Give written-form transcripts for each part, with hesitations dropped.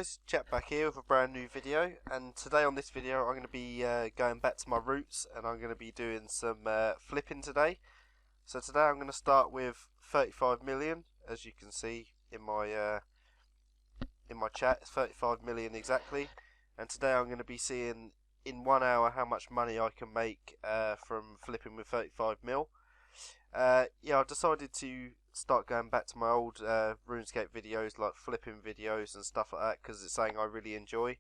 guys, Chat back here with a brand new video, and today on this video I'm going to be going back to my roots and I'm going to be doing some flipping today. So today I'm going to start with 35 million, as you can see in my chat, it's 35 million exactly, and today I'm going to be seeing in 1 hour how much money I can make from flipping with 35 mil. Yeah, I decided to start going back to my old Runescape videos, like flipping videos and stuff like that, because it's something I really enjoy,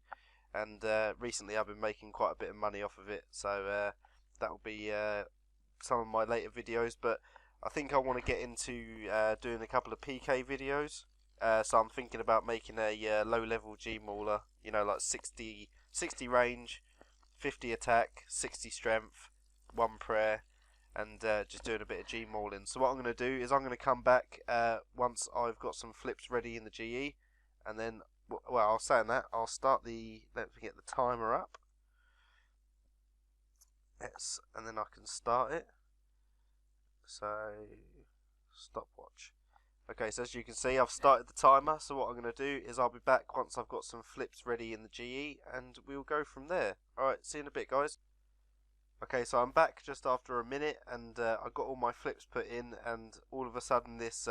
and recently I've been making quite a bit of money off of it, so that will be some of my later videos. But I think I want to get into doing a couple of PK videos, so I'm thinking about making a low level G mauler, you know, like 60 range, 50 attack, 60 strength, 1 prayer, and just doing a bit of G mauling. So what I'm going to do is I'm going to come back once I've got some flips ready in the GE, and then, well, I was saying that, I'll start the, let me get the timer up, yes, and then I can start it. So, stopwatch. Okay, so as you can see, I've started the timer, so what I'm going to do is I'll be back once I've got some flips ready in the GE, and we'll go from there. Alright, see you in a bit, guys. Okay, so I'm back just after a minute, and I got all my flips put in, and all of a sudden this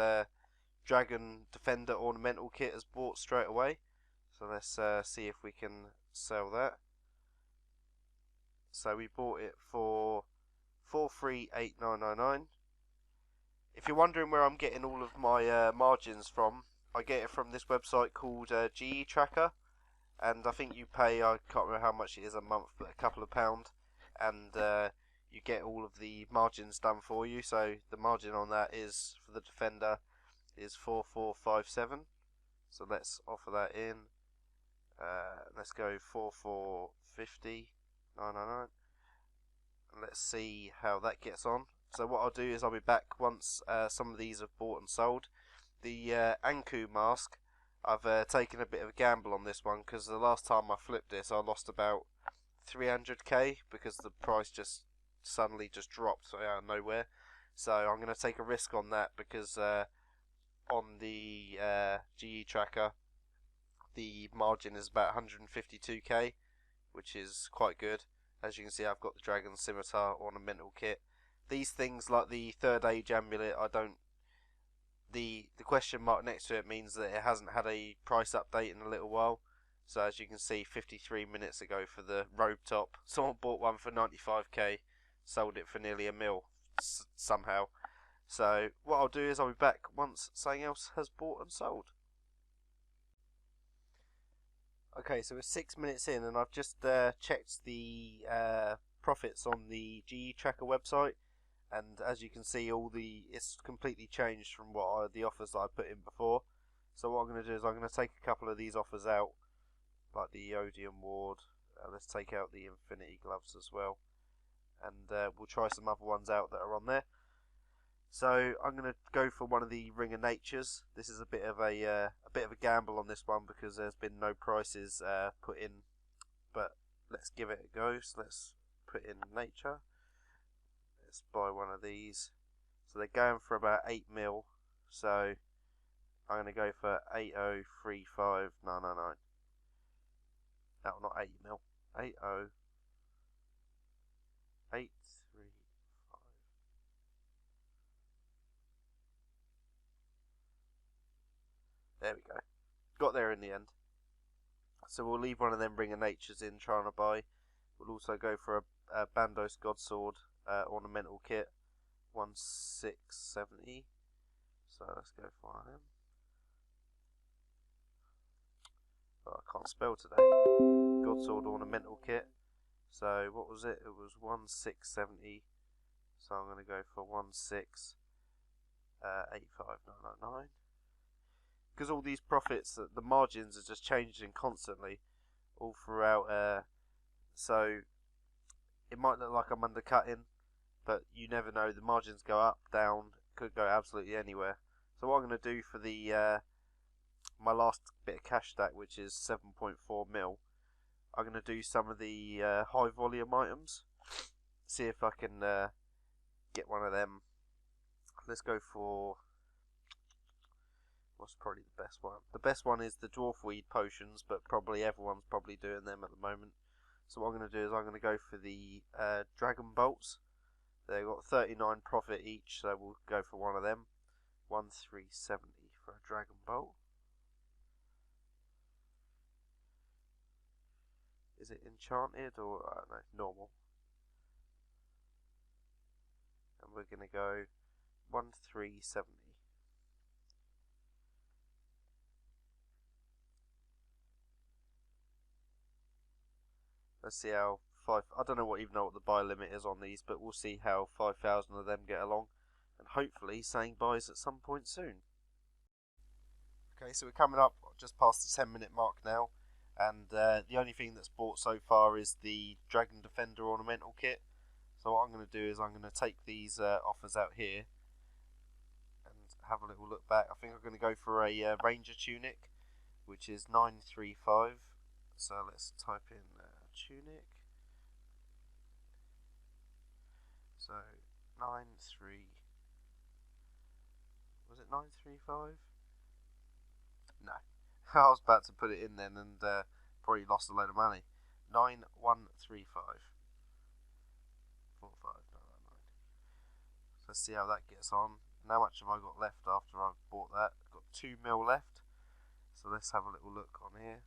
Dragon Defender ornamental kit has bought straight away. So let's see if we can sell that. So we bought it for 438,999. If you're wondering where I'm getting all of my margins from, I get it from this website called GE Tracker, and I think you pay, I can't remember how much it is a month, but a couple of pound, and you get all of the margins done for you. So the margin on that is, for the Defender, is 4457. So let's offer that in. Let's go 4450, 999, and let's see how that gets on. So what I'll do is I'll be back once some of these have bought and sold. The Anku mask, I've taken a bit of a gamble on this one, because the last time I flipped this I lost about 300k because the price just suddenly just dropped out of nowhere. So I'm going to take a risk on that, because on the GE Tracker the margin is about 152k, which is quite good. As you can see, I've got the Dragon Scimitar ornamental kit. These things like the Third Age Amulet, I don't, the question mark next to it means that it hasn't had a price update in a little while. So as you can see, 53 minutes ago for the robe top, someone bought one for 95k, sold it for nearly a mil somehow. So what I'll do is I'll be back once something else has bought and sold. Okay, so we're 6 minutes in, and I've just checked the profits on the GE Tracker website, and as you can see, it's completely changed from what the offers that I put in before. So what I'm going to do is I'm going to take a couple of these offers out, like the Odium Ward. Let's take out the Infinity Gloves as well, and we'll try some other ones out that are on there. So I'm going to go for one of the Ring of Natures. This is a bit of a gamble on this one, because there's been no prices put in, but let's give it a go. So let's put in Nature. Let's buy one of these. So they're going for about 8 mil. So I'm going to go for 8035,999. No, not 8 mil. 80835. There we go. Got there in the end. So we'll leave one of them Ring of Natures in, trying to buy. We'll also go for a Bandos Godsword ornamental kit, 1670. So let's go for one of them. Oh, I can't spell today. Godsword ornamental kit. So what was it? It was 1670. So I'm going to go for 1685999. Because all these profits, the margins are just changing constantly all throughout, so it might look like I'm undercutting, but you never know. The margins go up, down, could go absolutely anywhere. So what I'm going to do for the my last bit of cash stack, which is 7.4 mil, I'm going to do some of the high volume items, see if I can get one of them. Let's go for What's probably the best one? The best one is the dwarf weed potions, but probably everyone's probably doing them at the moment. So what I'm going to do is I'm going to go for the dragon bolts. They've got 39 profit each, so we'll go for one of them. 1370 for a dragon bolt. Is it enchanted or I don't know, normal? And we're going to go 1370. Let's see how I don't know what the buy limit is on these, but we'll see how 5,000 of them get along, and hopefully saying buys at some point soon. Okay, so we're coming up just past the 10-minute mark now, and the only thing that's bought so far is the Dragon Defender ornamental kit. So what I'm going to do is I'm going to take these offers out here and have a little look back. I think I'm going to go for a Ranger tunic, which is 935. So let's type in tunic. So was it 935? No, I was about to put it in then and probably lost a load of money. 9135. 45999. So let's see how that gets on. And how much have I got left after I've bought that? I've got 2 mil left. So let's have a little look on here.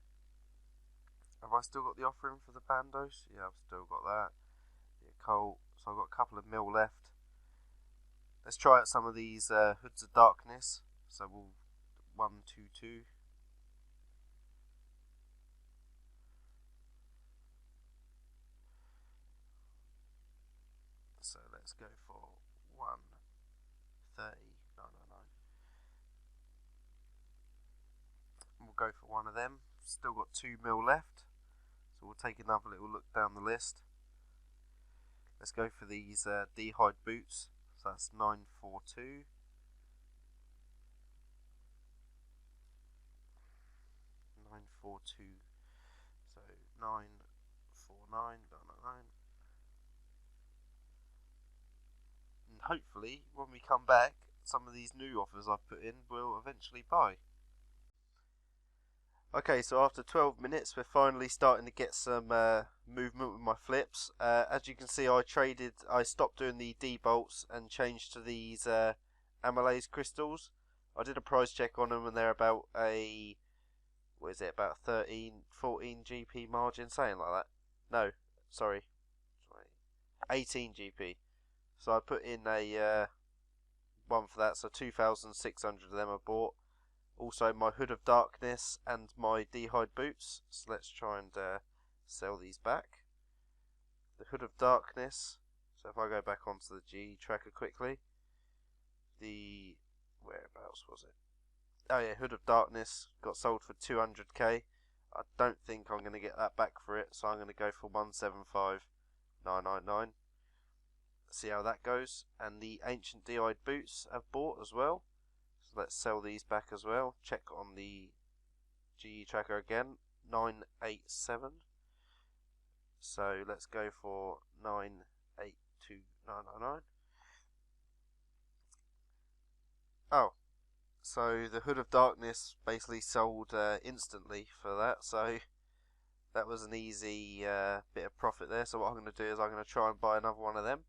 Have I still got the offering for the bandos? Yeah, I've still got that. Yeah, Colt. So I've got a couple of mil left. Let's try out some of these Hoods of Darkness. So we'll 122. So let's go for 130,999. We'll go for one of them. Still got 2 mil left. So we'll take another little look down the list. Let's go for these D-hide boots. So that's 942. 942. So 949,999. And hopefully, when we come back, some of these new offers I've put in will eventually buy. Okay, so after 12 minutes, we're finally starting to get some movement with my flips. As you can see, I stopped doing the D-bolts and changed to these amylase crystals. I did a price check on them and they're about about 13, 14 GP margin, something like that. No, sorry, 18 GP. So I put in a one for that, so 2,600 of them are bought. Also my Hood of Darkness and my D-hide boots. So let's try and sell these back. The Hood of Darkness. So if I go back onto the G tracker quickly. Whereabouts was it? Oh yeah, Hood of Darkness got sold for 200k. I don't think I'm going to get that back for it, so I'm going to go for 175,999. See how that goes. And the Ancient D-hide boots have bought as well. So let's sell these back as well. Check on the GE tracker again. 987. So let's go for 982,999. Oh, so the Hood of Darkness basically sold instantly for that. So that was an easy bit of profit there. So what I'm going to do is I'm going to try and buy another one of them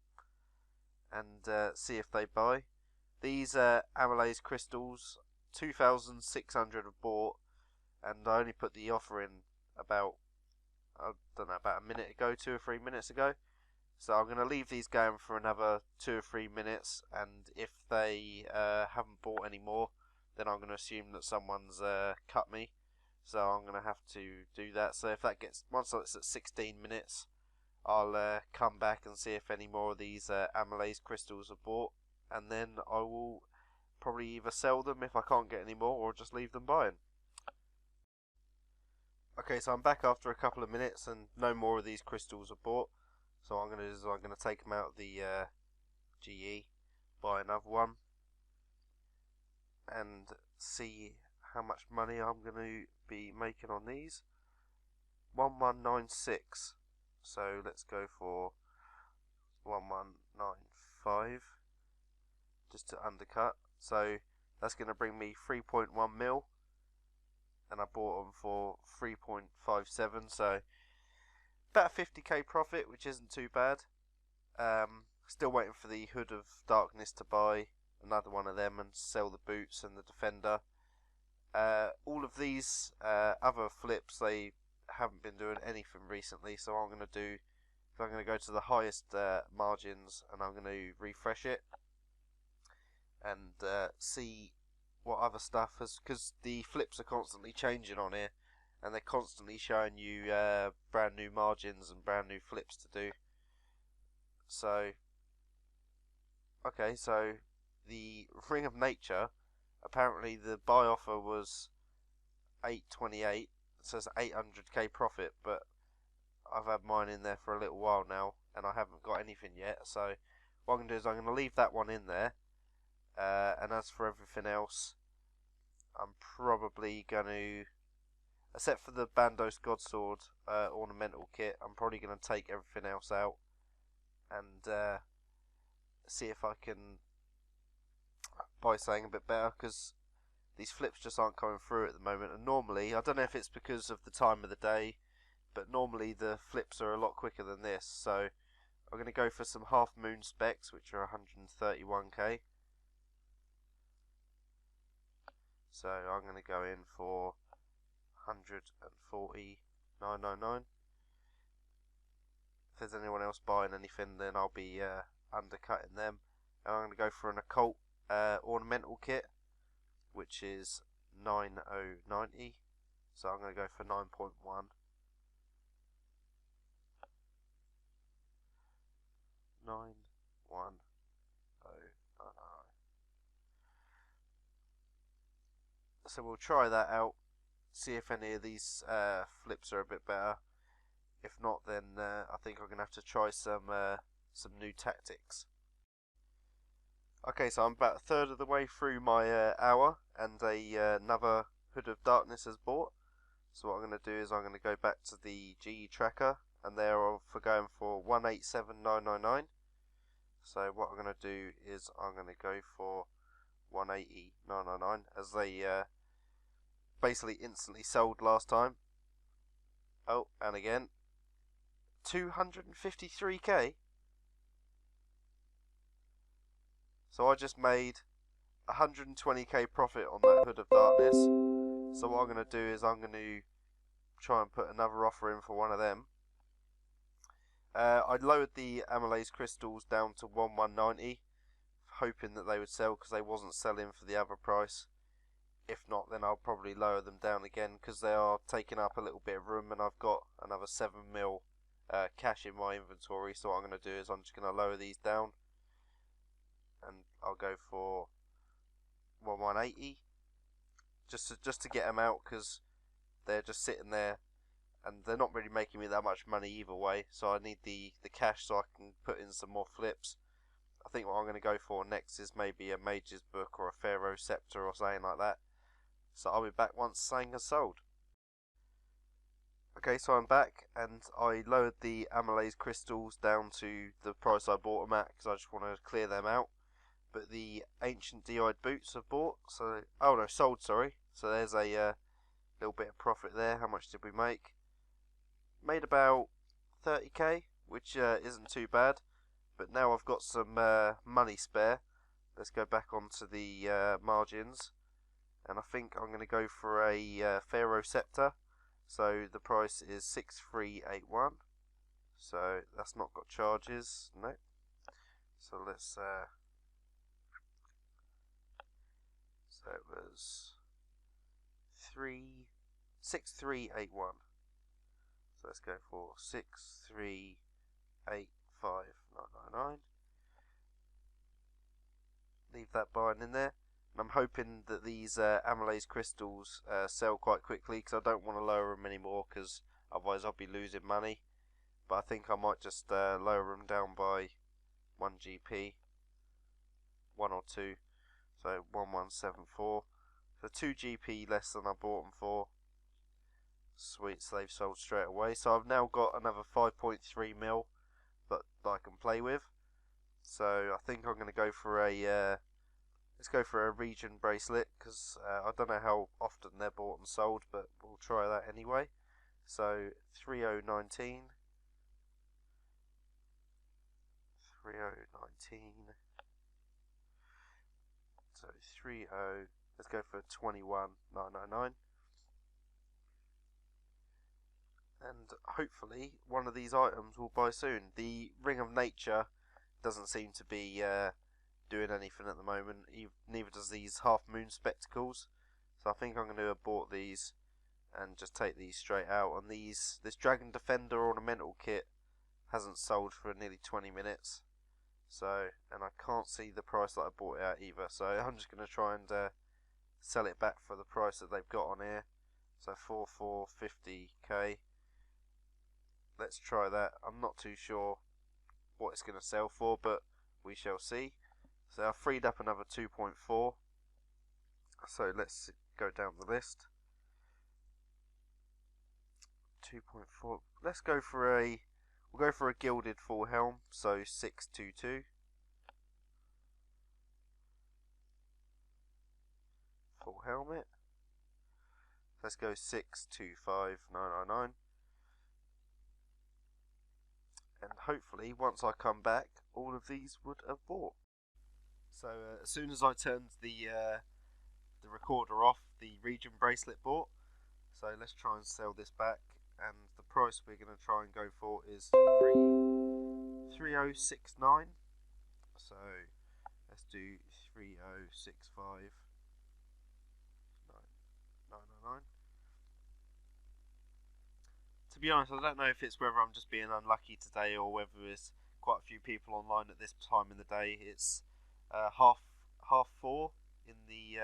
and see if they buy. These amylase crystals, 2,600 have bought, and I only put the offer in about, I don't know, about a minute ago, 2 or 3 minutes ago. So I'm going to leave these going for another 2 or 3 minutes, and if they haven't bought any more, then I'm going to assume that someone's cut me. So I'm going to have to do that. So if that gets, once it's at 16 minutes, I'll come back and see if any more of these amylase crystals are bought, and then I will probably either sell them if I can't get any more, or just leave them buying. Okay, so I'm back after a couple of minutes and no more of these crystals are bought. So what I'm going to do is I'm going to take them out of the GE, buy another one, and see how much money I'm going to be making on these. 1196. So let's go for 1195 just to undercut. So That's going to bring me 3.1 mil, and I bought them for 3.57, so about a 50k profit, which isn't too bad. Still waiting for the Hood of Darkness to buy another one of them and sell the boots and the defender. All of these other flips, they haven't been doing anything recently, so I'm going to do, I'm going to go to the highest margins and I'm going to refresh it and see what other stuff has, because the flips are constantly changing on here and they're constantly showing you brand new margins and brand new flips to do. So okay, so the Ring of Nature, apparently the buy offer was 828. It says 800k profit, but I've had mine in there for a little while now and I haven't got anything yet. So what I'm going to do is I'm going to leave that one in there, and as for everything else, I'm probably going to, except for the Bandos Godsword ornamental kit, I'm probably going to take everything else out and see if I can buy something a bit better, because these flips just aren't coming through at the moment. And normally, I don't know if it's because of the time of the day, but normally the flips are a lot quicker than this. So I'm going to go for some half moon specs, which are 131k. So I'm going to go in for 149.99. If there's anyone else buying anything, then I'll be undercutting them. And I'm going to go for an occult ornamental kit, which is 9090. So I'm going to go for 9.1. 91099. So we'll try that out, see if any of these flips are a bit better. If not, then I think I'm going to have to try some new tactics. Okay, so I'm about a third of the way through my hour, and another Hood of Darkness has bought. So what I'm going to do is I'm going to go back to the GE tracker, and they're for going for 187,999. So what I'm going to do is I'm going to go for 180,999, as they basically instantly sold last time. Oh, and again, 253k. So I just made 120k profit on that Hood of Darkness. So what I'm going to do is I'm going to try and put another offer in for one of them. I lowered the Amylase crystals down to 1190, hoping that they would sell because they wasn't selling for the other price. If not, then I'll probably lower them down again because they are taking up a little bit of room, and I've got another 7 mil cash in my inventory. So what I'm going to do is I'm just going to lower these down, and I'll go for 1180 just to get them out, because they're just sitting there and they're not really making me that much money either way. So I need the cash so I can put in some more flips. I think what I'm going to go for next is maybe a Mage's Book or a Pharaoh Scepter or something like that. So I'll be back once something has sold. Okay, so I'm back, and I lowered the Amylase crystals down to the price I bought them at because I just want to clear them out. But the Ancient D-Eyed Boots have bought, so, oh no, sold, sorry. So there's a little bit of profit there. How much did we make? Made about 30k, which isn't too bad. But now I've got some money spare. Let's go back onto the margins, and I think I'm going to go for a Pharaoh Scepter. So the price is 6381. So that's not got charges, no. So let's so it was 6381. So let's go for 6385999. Leave that buying in there. And I'm hoping that these Amylase crystals sell quite quickly, because I don't want to lower them anymore, because otherwise I'll be losing money. But I think I might just lower them down by 1 GP, 1 or 2. So 1174. So 2 GP less than I bought them for. Sweet, so they've sold straight away. So I've now got another 5.3 mil that I can play with. So I think I'm going to go for a Let's go for a region bracelet, because I don't know how often they're bought and sold, but we'll try that anyway. So 3019, 3019. So 30. Let's go for 21999. And hopefully one of these items will buy soon. The Ring of Nature doesn't seem to be doing anything at the moment. Neither does these Half Moon Spectacles. So I think I'm going to abort these and just take these straight out. And this Dragon Defender Ornamental Kit hasn't sold for nearly 20 minutes. So, and I can't see the price that I bought it at either. So I'm just going to try and sell it back for the price that they've got on here. So 450k. Let's try that. I'm not too sure what it's going to sell for, but we shall see. So I've freed up another 2.4. So let's go down the list. 2.4. Let's go for a. We'll go for a gilded full helm. So 622. Full helmet. Let's go 625999. And hopefully, once I come back, all of these would have bought. So as soon as I turned the recorder off, the region bracelet bought. So let's try and sell this back, and the price we're going to try and go for is 3069. So let's do 3065 999. To be honest, I don't know if it's whether I'm just being unlucky today or whether there's quite a few people online at this time in the day. It's half 4 in the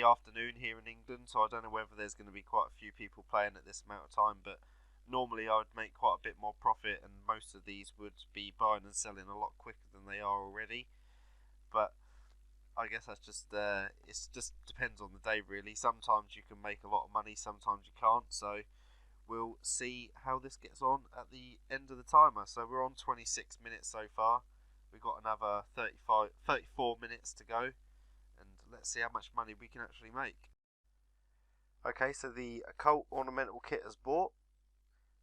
afternoon here in England, so I don't know whether there's going to be quite a few people playing at this amount of time. But normally I would make quite a bit more profit, and most of these would be buying and selling a lot quicker than they are already. But I guess that's just it just depends on the day really. Sometimes you can make a lot of money, sometimes you can't. So we'll see how this gets on at the end of the timer. So we're on 26 minutes so far. We've got another 34 minutes to go, and let's see how much money we can actually make. Okay, so the occult ornamental kit has bought.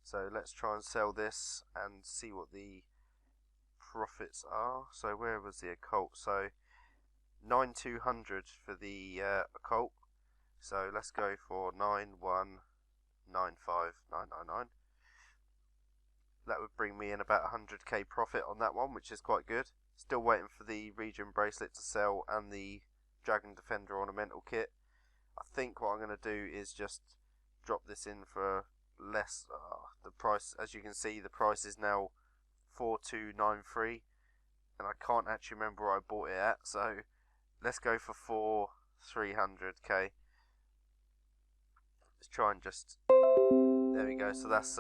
So let's try and sell this and see what the profits are. So where was the occult? So 9200 for the occult. So let's go for 9195999. That would bring me in about 100k profit on that one, which is quite good. Still waiting for the region bracelet to sell and the Dragon Defender ornamental kit. I think what I'm going to do is just drop this in for less. The price, as you can see, the price is now 4293, and I can't actually remember where I bought it at. So let's go for 300k. Let's try and just. There we go. So that's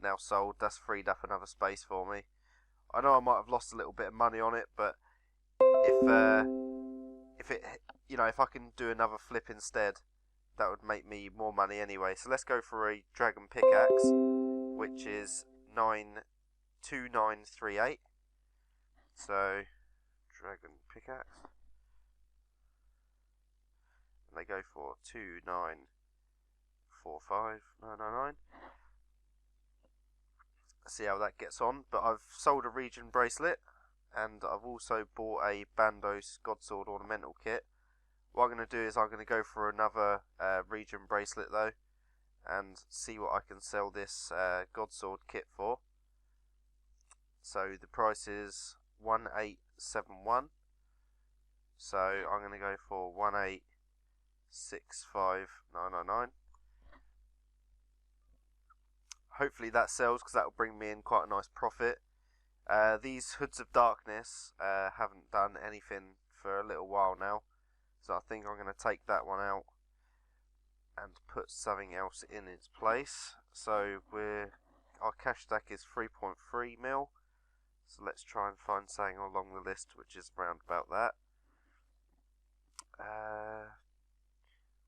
now sold. That's freed up another space for me. I know I might have lost a little bit of money on it, but if I can do another flip instead, that would make me more money anyway. So let's go for a dragon pickaxe, which is 92938. So dragon pickaxe, and they go for 2945999. See how that gets on. But I've sold a region bracelet, and I've also bought a Bandos Godsword ornamental kit. What I'm going to do is I'm going to go for another region bracelet though, and see what I can sell this Godsword kit for. So the price is 1871. So I'm going to go for 1865999. Hopefully that sells, because that will bring me in quite a nice profit. These Hoods of Darkness haven't done anything for a little while now, so I think I'm going to take that one out and put something else in its place. So our cash stack is 3.3 mil. So let's try and find something along the list which is around about that.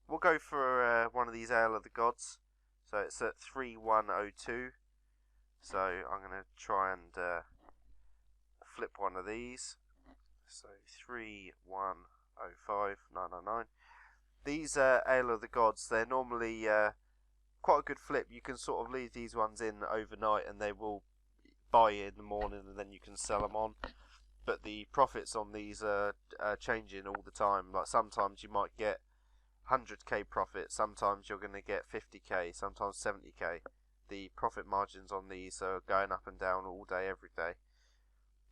We'll go for one of these Ale of the Gods. So it's at 3102. So I'm going to try and flip one of these. So 3105999. These Ale of the Gods, they're normally quite a good flip. You can sort of leave these ones in overnight and they will buy in the morning and then you can sell them on. But the profits on these are changing all the time. Like sometimes you might get 100k profit, sometimes you're going to get 50k, sometimes 70k. The profit margins on these are going up and down all day, every day.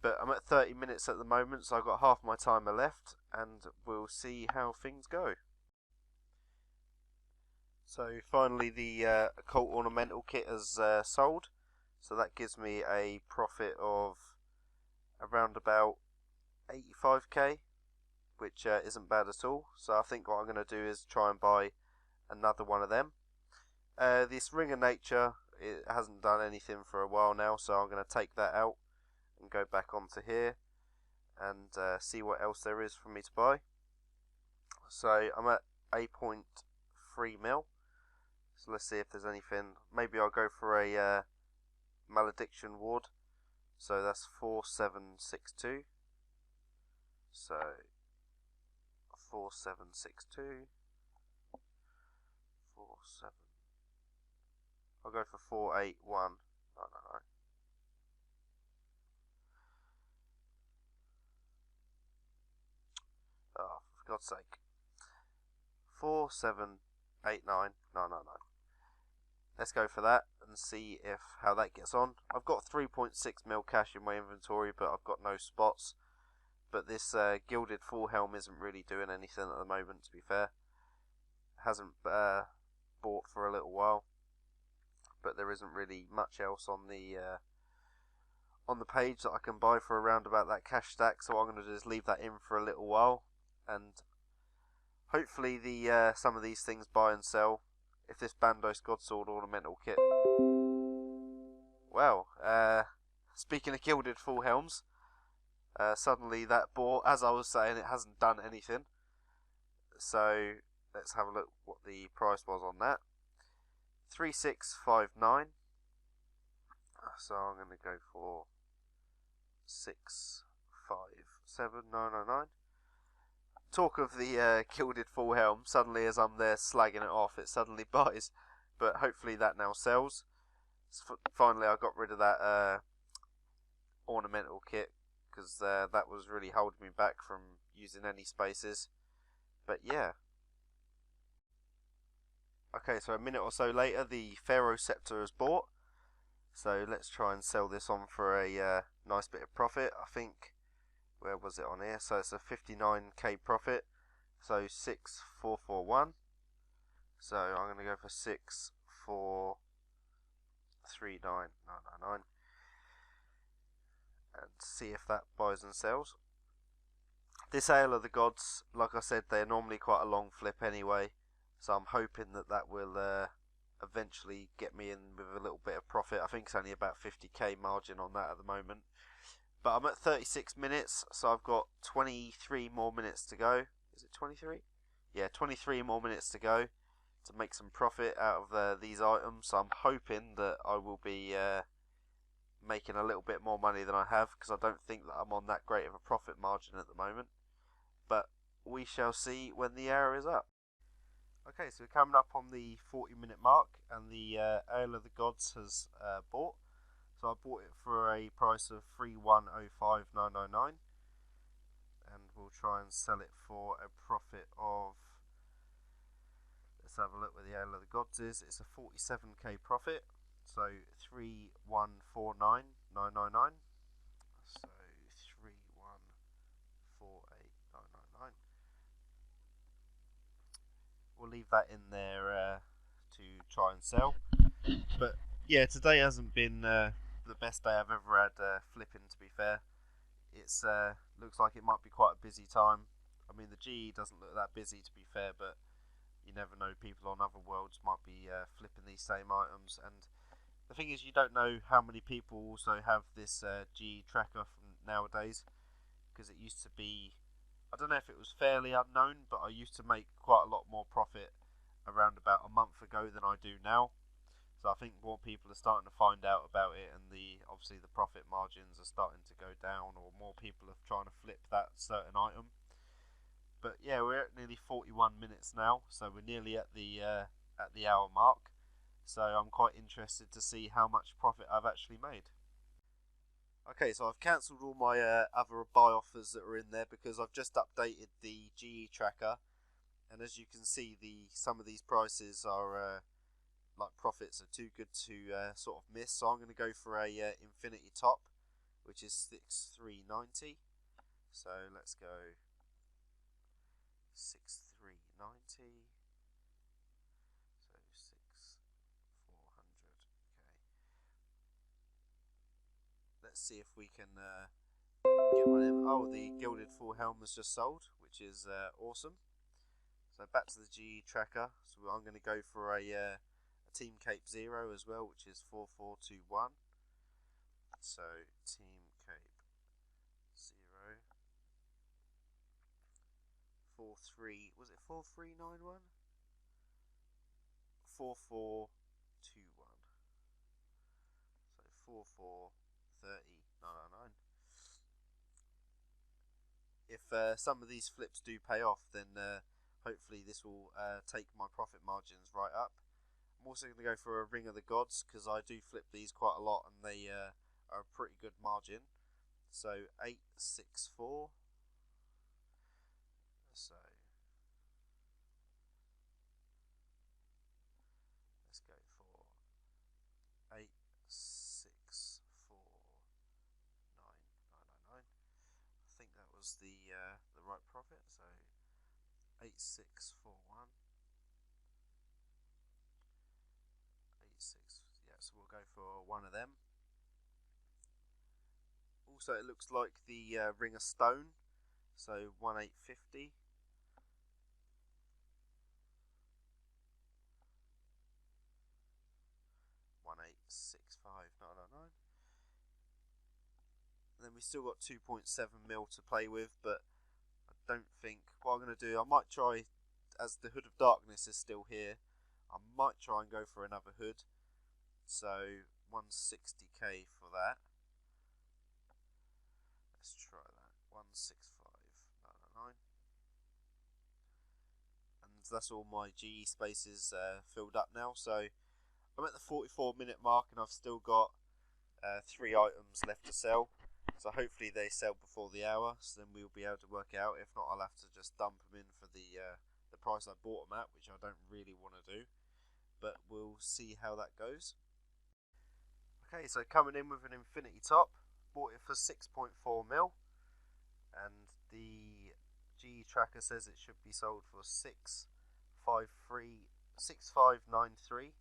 But I'm at 30 minutes at the moment, so I've got half my timer left, and we'll see how things go. So finally the occult ornamental kit has sold, so that gives me a profit of around about 85k, which isn't bad at all. So I think what I'm going to do is try and buy another one of them. This Ring of Nature, it hasn't done anything for a while now, so I'm going to take that out and go back onto here and see what else there is for me to buy. So I'm at 8.3 mil. So let's see if there's anything. Maybe I'll go for a Malediction Ward. So that's 4762. So 4762. 47. I'll go for 481. No. Oh, for God's sake. 4789. No. Let's go for that and see how that gets on. I've got 3.6 mil cash in my inventory, but I've got no spots. But this Gilded Full Helm isn't really doing anything at the moment, to be fair. Hasn't bought for a little while, but there isn't really much else on the page that I can buy for around about that cash stack. So what I'm going to do is leave that in for a little while, and hopefully the some of these things buy and sell. If this Bandos Godsword ornamental kit, well, speaking of Gilded Full Helms, suddenly that bought, as I was saying, it hasn't done anything. So let's have a look what the price was on that. 3659. So I'm going to go for 657999. Talk of the Gilded Full Helm, suddenly as I'm there slagging it off, it suddenly buys. But hopefully that now sells. Finally I got rid of that ornamental kit, because that was really holding me back from using any spaces. But yeah. Okay, so a minute or so later the Pharaoh Scepter is bought. So let's try and sell this on for a nice bit of profit. I think, where was it on here? So it's a 59k profit. So 6441. So I'm going to go for 6439999 and see if that buys and sells. This Ale of the Gods, like I said, they're normally quite a long flip anyway. So I'm hoping that will eventually get me in with a little bit of profit. I think it's only about 50k margin on that at the moment. But I'm at 36 minutes, so I've got 23 more minutes to go. Is it 23? Yeah, 23 more minutes to go to make some profit out of these items. So I'm hoping that I will be making a little bit more money than I have, because I don't think that I'm on that great of a profit margin at the moment. But we shall see when the hour is up. Okay, so we're coming up on the 40-minute mark, and the Ale of the Gods has bought. So I bought it for a price of 3105999, and we'll try and sell it for a profit of, let's have a look where the Ale of the Gods is. It's a 47k profit, so 3148999. So 3148999. We'll leave that in there to try and sell. But yeah, today hasn't been the best day I've ever had flipping, to be fair. It's looks like it might be quite a busy time. I mean, the GE doesn't look that busy, to be fair, but you never know, people on other worlds might be flipping these same items. And the thing is, you don't know how many people also have this GE tracker from nowadays, because it used to be, I don't know if it was fairly unknown, but I used to make quite a lot more profit around about a month ago than I do now. So I think more people are starting to find out about it, and obviously the profit margins are starting to go down, or more people are trying to flip that certain item. But yeah, we're at nearly 41 minutes now, so we're nearly at the hour mark. So I'm quite interested to see how much profit I've actually made. Okay, so I've cancelled all my other buy offers that were in there because I've just updated the GE tracker, and as you can see, some of these prices are like profits are too good to sort of miss. So I'm going to go for a infinity top, which is 6390. So let's go 6390. So 6400. Okay. Let's see if we can get one in. Oh, the gilded full helm was just sold, which is awesome. So back to the GE tracker. So I'm going to go for a Team Cape 0 as well, which is 4421. So Team Cape 0 43, was it 4391? 4421. So 4430,999. If some of these flips do pay off, then hopefully this will take my profit margins right up. I'm also going to go for a Ring of the Gods because I do flip these quite a lot, and they are a pretty good margin. So 864. So let's go for 864,999. I think that was the right profit. So 8641. 86. Yeah, so we'll go for one of them. Also, it looks like the Ring of Stone. So 1850. 1865999. And then we still got 2.7 mil to play with, but I don't think what I'm going to do. I might try, as the Hood of Darkness is still here, I might try and go for another hood. So 160k for that. Let's try that. 165,999. And that's all my GE spaces filled up now. So I'm at the 44-minute mark, and I've still got 3 items left to sell. So hopefully they sell before the hour, so then we'll be able to work it out. If not, I'll have to just dump them in for the price I bought them at, which I don't really want to do. But we'll see how that goes. Okay, so coming in with an infinity top, bought it for 6.4 mil, and the GE tracker says it should be sold for 6593.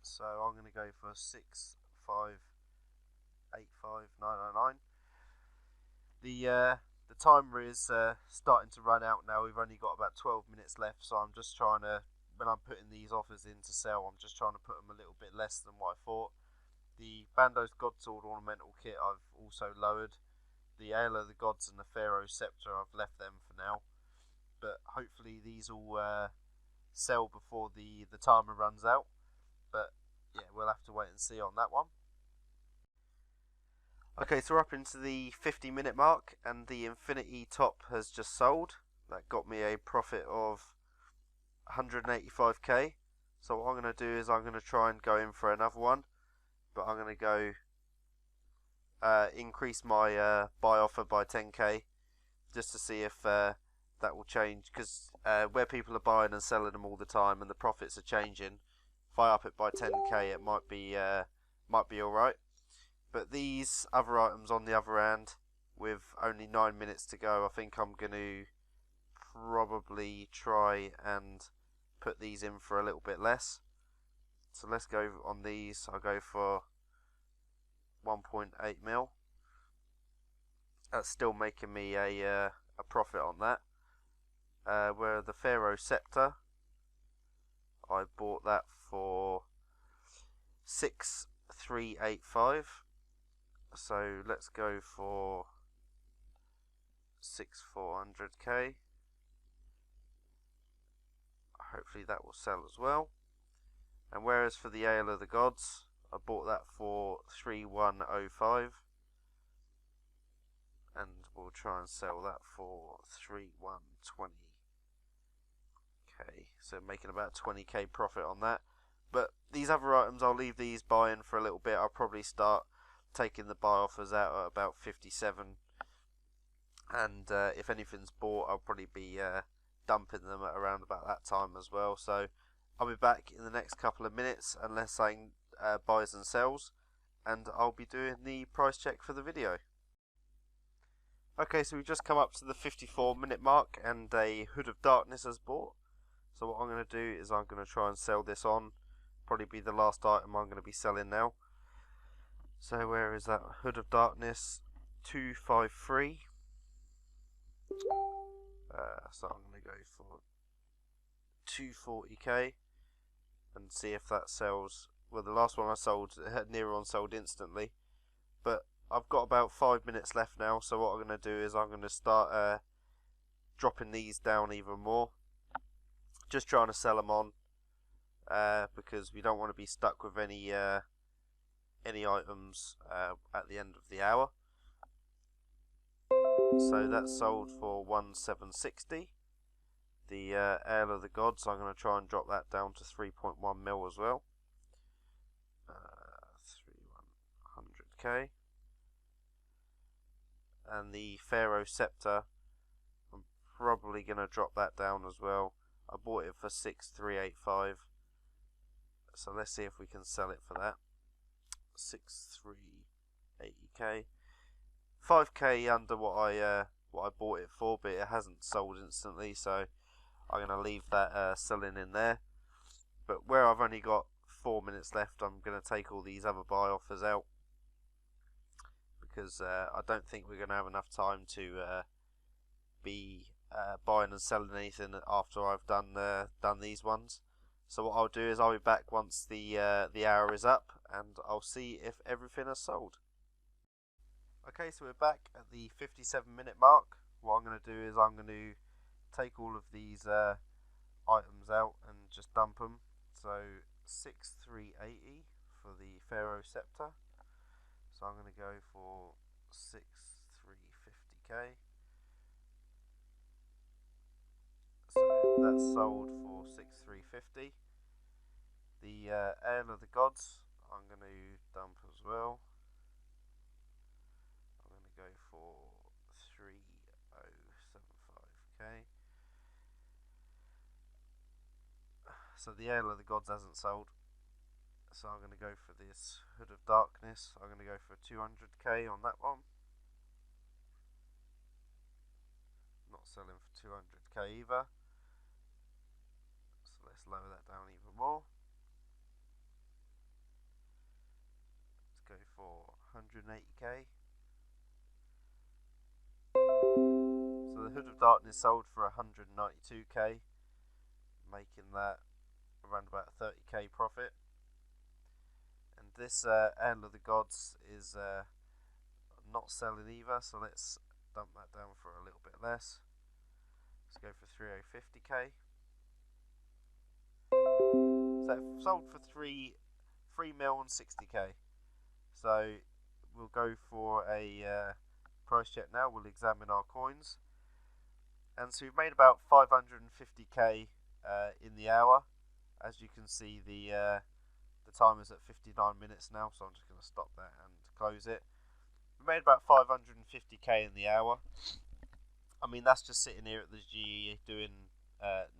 So I'm going to go for 6585,999. The timer is starting to run out now. We've only got about 12 minutes left, so I'm just trying to, when I'm putting these offers in to sell, I'm just trying to put them a little bit less than what I thought. The Bandos Godsword ornamental kit I've also lowered. The Ale of the Gods and the Pharaoh Scepter, I've left them for now. But hopefully these will sell before the timer runs out. But yeah, we'll have to wait and see on that one. Okay, so we're up into the 50-minute mark, and the Infinity top has just sold. That got me a profit of 185k. So what I'm going to do is I'm going to try and go in for another one, but I'm going to go increase my buy offer by 10k just to see if that will change, because where people are buying and selling them all the time and the profits are changing, if I up it by 10k it might be alright. But these other items on the other hand, with only 9 minutes to go, I think I'm going to probably try and put these in for a little bit less. So let's go on these. I'll go for 1.8 mil. That's still making me a profit on that. Where the Pharaoh Scepter, I bought that for 6385. So let's go for 6400k. Hopefully that will sell as well. And whereas for the Ale of the Gods, I bought that for 3105, and we'll try and sell that for 3120. Okay, so making about 20k profit on that. But these other items, I'll leave these buying for a little bit. I'll probably start taking the buy offers out at about 57, and if anything's bought, I'll probably be dumping them at around about that time as well. So I'll be back in the next couple of minutes unless something buys and sells, and I'll be doing the price check for the video. Okay, so we've just come up to the 54-minute mark and a Hood of Darkness has bought. So what I'm going to do is I'm going to try and sell this on. Probably be the last item I'm going to be selling now. So where is that? Hood of Darkness 253. So I'm going to go for 240k and see if that sells. Well, the last one I sold, near on sold instantly, but I've got about 5 minutes left now. So what I'm going to do is I'm going to start dropping these down even more, just trying to sell them on, because we don't want to be stuck with any items at the end of the hour. So that's sold for 1760. The Ale of the Gods, I'm going to try and drop that down to 3.1 mil as well. 3100k. And the Pharaoh Scepter, I'm probably going to drop that down as well. I bought it for 6385. So let's see if we can sell it for that. 6380k. 5k under what I bought it for, but it hasn't sold instantly, so I'm going to leave that selling in there. But where I've only got 4 minutes left, I'm going to take all these other buy offers out, because I don't think we're going to have enough time to be buying and selling anything after I've done these ones. So what I'll do is I'll be back once the hour is up, and I'll see if everything has sold. Okay, so we're back at the 57-minute mark. What I'm going to do is I'm going to take all of these items out and just dump them. So 6380 for the Pharaoh Scepter. So I'm going to go for 6350k. So that's sold for 6350. The Ale of the Gods, I'm going to dump as well. I'm going to go for 3075k. So the Ale of the Gods hasn't sold, so I'm going to go for this Hood of Darkness. I'm going to go for 200k on that one. Not selling for 200k either, so let's lower that down even more. Let's go for 180k. So the Hood of Darkness sold for 192k, making that around about 30k profit. And this Ale of the Gods is not selling either, so let's dump that down for a little bit less. Let's go for 3050k. So it sold for 3 mil and 60k. So we'll go for a price check now. We'll examine our coins, and so we've made about 550k in the hour. As you can see, the time is at 59 minutes now, so I'm just going to stop that and close it. We made about 550k in the hour. I mean, that's just sitting here at the GE doing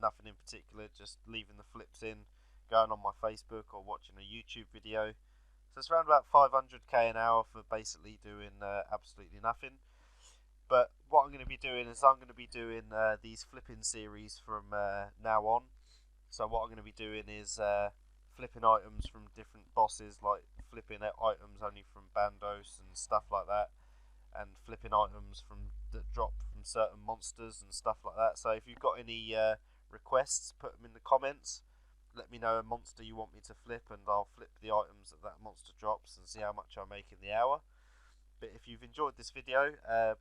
nothing in particular, just leaving the flips in, going on my Facebook or watching a YouTube video. So it's around about 500k an hour for basically doing absolutely nothing. But what I'm going to be doing is I'm going to be doing these flipping series from now on. So what I'm going to be doing is flipping items from different bosses, like flipping items only from Bandos and stuff like that, and flipping items that drop from certain monsters and stuff like that. So if you've got any requests, put them in the comments. Let me know a monster you want me to flip, and I'll flip the items that monster drops and see how much I make in the hour. But if you've enjoyed this video,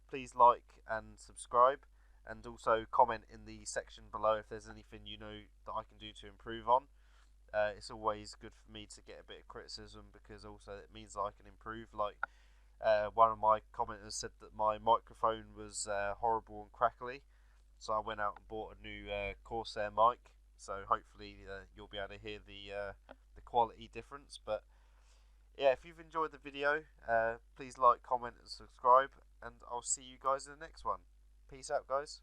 please like and subscribe, and also comment in the section below if there's anything you know that I can do to improve on. it's always good for me to get a bit of criticism, because also it means that I can improve. Like one of my commenters said that my microphone was horrible and crackly, so I went out and bought a new Corsair mic. So hopefully you'll be able to hear the quality difference. But yeah, if you've enjoyed the video, please like, comment, and subscribe, and I'll see you guys in the next one. Peace out, guys.